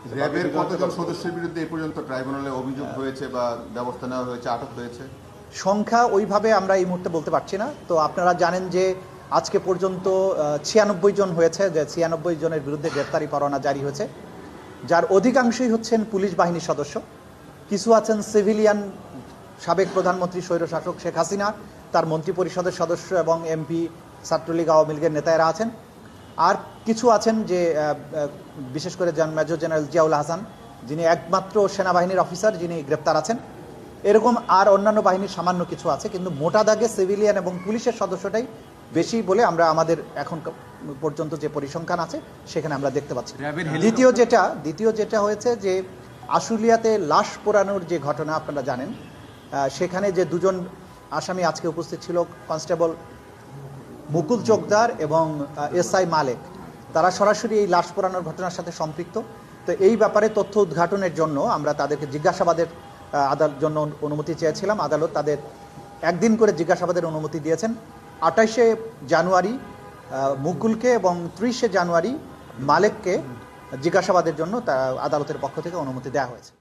র্যাবের কতজন সদস্যের বিরুদ্ধে এ পর্যন্ত ট্রাইব্যুনালে অভিযোগ হয়েছে বা ব্যবস্থা নেওয়া হয়েছে, আটক হয়েছে? সংখ্যা ওইভাবে আমরা এই মুহূর্তে বলতে পারছি না। তো আপনারা জানেন যে আজকে পর্যন্ত 96 জন হয়েছে, যে 96 জনের বিরুদ্ধে গ্রেপ্তারি পরোয়ানা জারি হয়েছে, যার অধিকাংশই হচ্ছেন পুলিশ বাহিনীর সদস্য। কিছু আছেন সিভিলিয়ান, সাবেক প্রধানমন্ত্রী স্বৈরশাসক শেখ হাসিনা, তার মন্ত্রিপরিষদের সদস্য এবং এমপি, ছাত্রলীগ, আওয়ামী লীগের নেতারা আছেন। আর কিছু আছেন যে বিশেষ করে মেজর জেনারেল জিয়াউল হাসান, যিনি একমাত্র সেনাবাহিনীর অফিসার যিনি গ্রেপ্তার আছেন। এরকম আর অন্যান্য বাহিনীর সামান্য কিছু আছে, কিন্তু মোটা দাগে সিভিলিয়ান এবং পুলিশের সদস্যটাই বেশি বলে আমরা আমাদের এখন পর্যন্ত যে পরিসংখ্যান আছে সেখানে আমরা দেখতে পাচ্ছি। দ্বিতীয় যেটা হয়েছে যে আশুলিয়াতে লাশ পোড়ানোর যে ঘটনা আপনারা জানেন, সেখানে যে দুজন আসামি আজকে উপস্থিত ছিল, কনস্টেবল মুকুল চোকদার এবং এসআই মালেক, তারা সরাসরি এই লাশ পোড়ানোর ঘটনার সাথে সম্পৃক্ত। তো এই ব্যাপারে তথ্য উদ্ঘাটনের জন্য আমরা তাদেরকে জিজ্ঞাসাবাদের জন্য অনুমতি চেয়েছিলাম। আদালত তাদের একদিন করে জিজ্ঞাসাবাদের অনুমতি দিয়েছেন। 28শে জানুয়ারি মুকুলকে এবং 30শে জানুয়ারি মালেককে জিজ্ঞাসাবাদের জন্য আদালতের পক্ষ থেকে অনুমতি দেওয়া হয়েছে।